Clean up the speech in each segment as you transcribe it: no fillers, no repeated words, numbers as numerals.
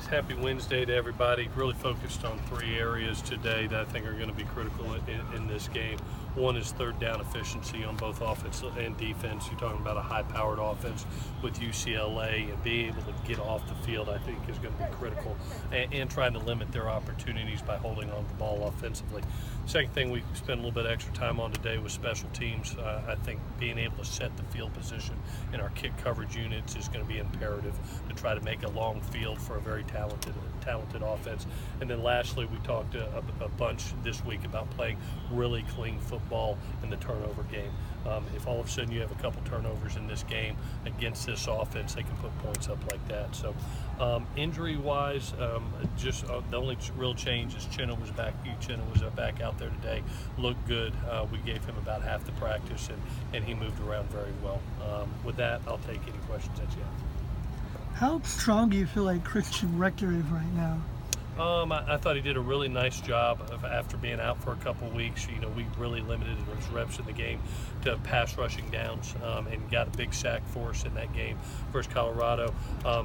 Happy Wednesday to everybody. Really focused on three areas today that I think are going to be critical in this game. One is third down efficiency on both offense and defense. You're talking about a high-powered offense with UCLA, and being able to get off the field, I think, is going to be critical, and trying to limit their opportunities by holding on to the ball offensively. Second thing we spent a little bit extra time on today was special teams. I think being able to set the field position in our kick coverage units is going to be imperative to try to make a long field for a very talented offense. And then lastly, we talked a bunch this week about playing really clean football in the turnover game. If all of a sudden you have a couple turnovers in this game against this offense, they can put points up like that. So injury-wise, just the only real change is Chinna was back. Chinna was back out there today, looked good. We gave him about half the practice, and he moved around very well. With that, I'll take any questions that you have. How strong do you feel like Christian Rector is right now? I thought he did a really nice job after being out for a couple weeks. You know, we really limited his reps in the game to pass rushing downs, and got a big sack for us in that game versus Colorado.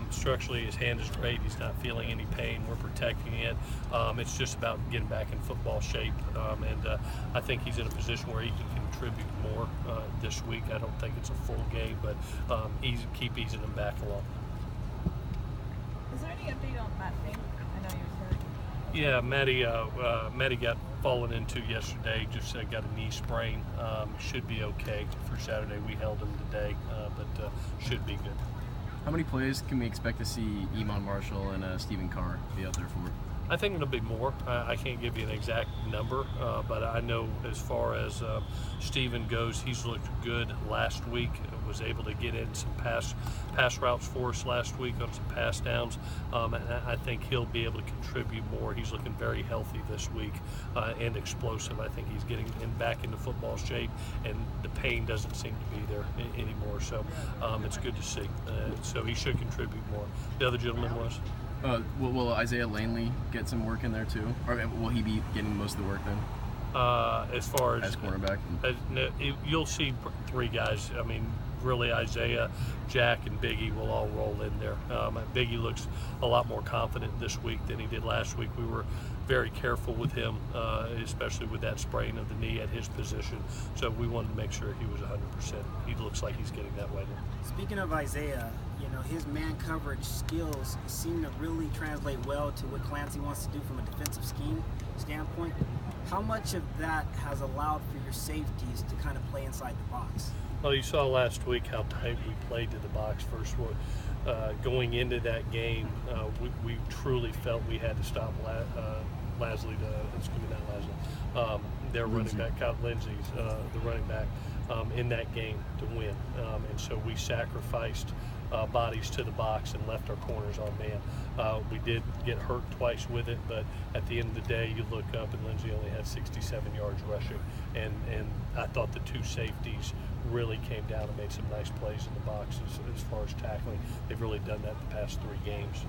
Structurally, his hand is great. He's not feeling any pain. We're protecting it. It's just about getting back in football shape, and I think he's in a position where he can contribute more this week. I don't think it's a full game, but keep easing him back along. Is there any update on Matt Fink? I know he was hurt. Yeah, Matty got fallen into yesterday. Just got a knee sprain. Should be okay for Saturday. We held him today, but should be good. How many plays can we expect to see Iman Marshall and Stephen Carr be out there for? I think it'll be more. I can't give you an exact number, but I know as far as Steven goes, he's looked good last week. Was able to get in some pass routes for us last week on some pass downs, and I think he'll be able to contribute more. He's looking very healthy this week and explosive. I think he's getting back into football shape, and the pain doesn't seem to be there anymore. So it's good to see. So he should contribute more. The other gentleman was? Will Isaiah Langley get some work in there too, or will he be getting most of the work then? As far as cornerback, you'll see three guys. I mean, really, Isaiah, Jack, and Biggie will all roll in there. Biggie looks a lot more confident this week than he did last week. We were very careful with him, especially with that sprain of the knee at his position. So we wanted to make sure he was 100%. He looks like he's getting that way now. Speaking of Isaiah, you know, his man coverage skills seem to really translate well to what Clancy wants to do from a defensive scheme standpoint. How much of that has allowed for your safeties to kind of play inside the box? Well, you saw last week how tight we played to the box first. Going into that game, we truly felt we had to stop their running back, Lindsey's the running back, in that game to win. And so we sacrificed bodies to the box and left our corners on man. We did get hurt twice with it, but at the end of the day, you look up and Lindsey only had 67 yards rushing, and I thought the two safeties really came down and made some nice plays in the box as far as tackling. They've really done that the past three games,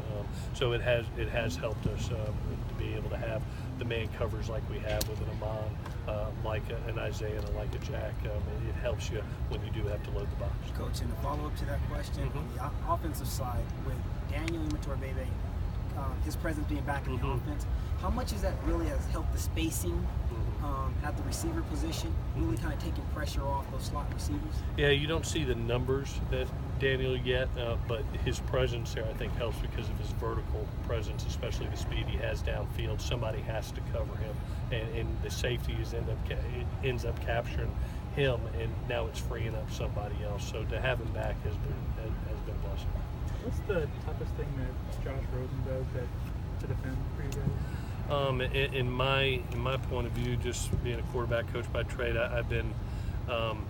so it has helped us to be able to have the man covers like we have with an Amon, like an Isaiah and like a Jack. It helps you when you do have to load the box. Coach, and a follow-up to that question, on the offensive side, with Daniel Imatorbhebhe, his presence being back in the offense, how much is that really has helped the spacing at the receiver position, really kind of taking pressure off those slot receivers? Yeah, you don't see the numbers that Daniel yet, but his presence there I think helps because of his vertical presence, especially the speed he has downfield. Somebody has to cover him, and the safeties ends up capturing him, and now it's freeing up somebody else. So to have him back has been a blessing. What's the toughest thing that Josh Rosen does to defend for you guys? In my point of view, just being a quarterback coach by trade, I've been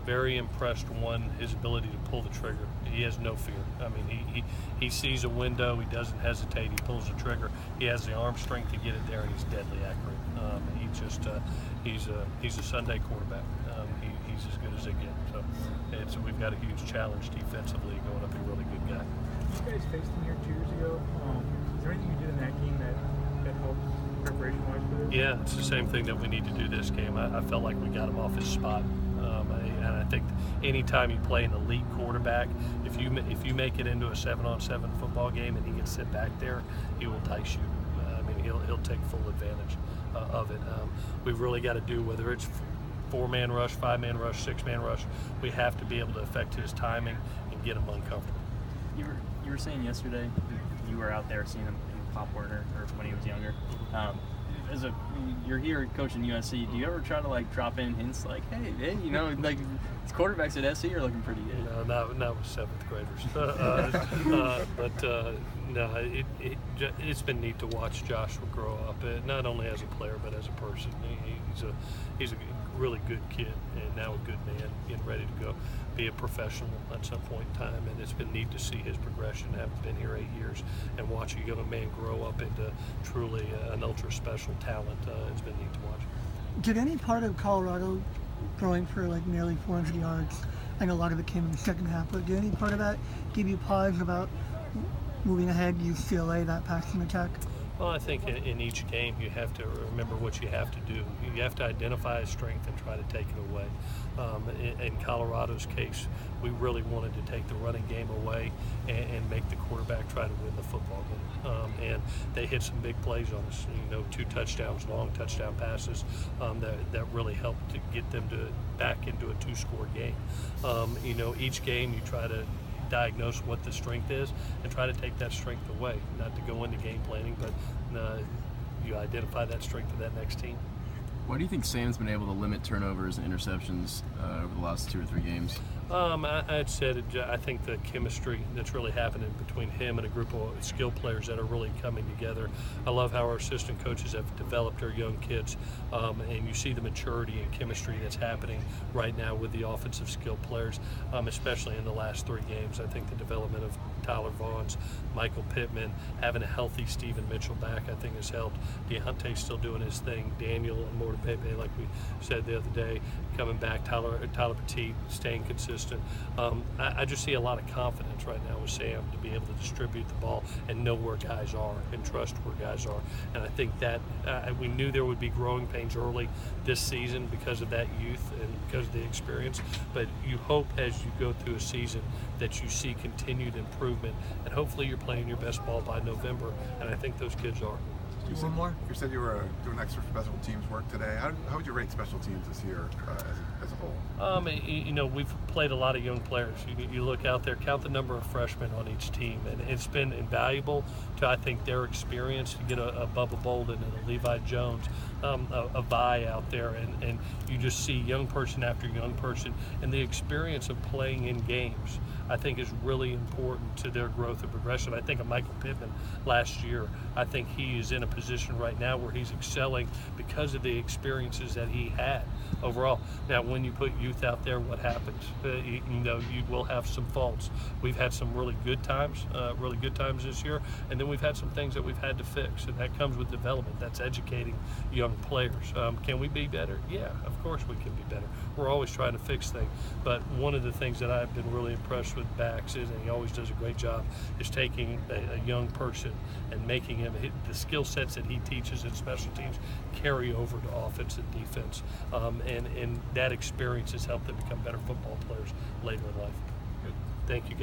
very impressed. One, his ability to pull the trigger. He has no fear. I mean, he sees a window. He doesn't hesitate. He pulls the trigger. He has the arm strength to get it there, and he's deadly accurate. He's a Sunday quarterback. He's as good as they get. So we've got a huge challenge defensively going up a really good guy. You guys faced him here 2 years ago. Is there anything you did in that game that helps preparation-wise for this? Yeah, it's the same thing that we need to do this game. I felt like we got him off his spot. And I think anytime you play an elite quarterback, if you make it into a 7-on-7 football game and he gets sit back there, he will dice you. I mean, he'll take full advantage of it. We've really got to do, whether it's 4-man rush, 5-man rush, 6-man rush, we have to be able to affect his timing and get him uncomfortable. You were saying yesterday you were out there seeing him in Pop Warner or when he was younger. You're here coaching USC. Do you ever try to like drop in hints like, hey, you know, like these quarterbacks at SC are looking pretty good? No, not with 7th graders. No, it's been neat to watch Joshua grow up, not only as a player but as a person. He's a really good kid and now a good man, getting ready to go be a professional at some point in time. And it's been neat to see his progression. Having been here 8 years and watch a young man grow up into truly an ultra special talent. It's been neat to watch. Did any part of Colorado throwing for like nearly 400 yards? I know a lot of it came in the second half, but did any part of that give you pause about moving ahead, UCLA, that passing attack? Well, I think in each game you have to remember what you have to do. You have to identify a strength and try to take it away. In Colorado's case, we really wanted to take the running game away and make the quarterback try to win the football game. And they hit some big plays on us. 2 touchdowns, long touchdown passes that really helped to get them back into a 2-score game. Each game you try to diagnose what the strength is and try to take that strength away. Not to go into game planning, but you identify that strength of that next team. Why do you think Sam's been able to limit turnovers and interceptions over the last 2 or 3 games? I'd said I think the chemistry that's really happening between him and a group of skill players that are really coming together. I love how our assistant coaches have developed our young kids, and you see the maturity and chemistry that's happening right now with the offensive skill players, especially in the last 3 games. I think the development of Tyler Vaughn's, Michael Pittman, having a healthy Stephen Mitchell back, I think has helped. Deontay's still doing his thing. Daniel and Morton Pepe, like we said the other day, coming back. Tyler Petit staying consistent. I just see a lot of confidence right now with Sam to be able to distribute the ball and know where guys are and trust where guys are. And I think that we knew there would be growing pains early this season because of that youth and because of the experience. But you hope as you go through a season that you see continued improvement, and hopefully you're playing your best ball by November, and I think those kids are. One more? You said you were doing extra special teams work today. How would you rate special teams this year as a whole? We've played a lot of young players. You look out there, count the number of freshmen on each team, and it's been invaluable to, I think, their experience to get a Bubba Bolden and a Levi Jones, a Vi out there, and you just see young person after young person, and the experience of playing in games, I think, is really important to their growth and progression. I think of Michael Pittman last year. I think he is in a position right now where he's excelling because of the experiences that he had overall. Now, when you put youth out there, what happens? You will have some faults. We've had some really good times this year, and then we've had some things that we've had to fix, and that comes with development. That's educating young players. Can we be better? Yeah, of course we can be better. We're always trying to fix things, but one of the things that I've been really impressed with Bax is, and he always does a great job, is taking a young person and making him the skill sets that he teaches in special teams carry over to offense and defense, and that experience has helped them become better football players later in life. Good. Thank you, guys.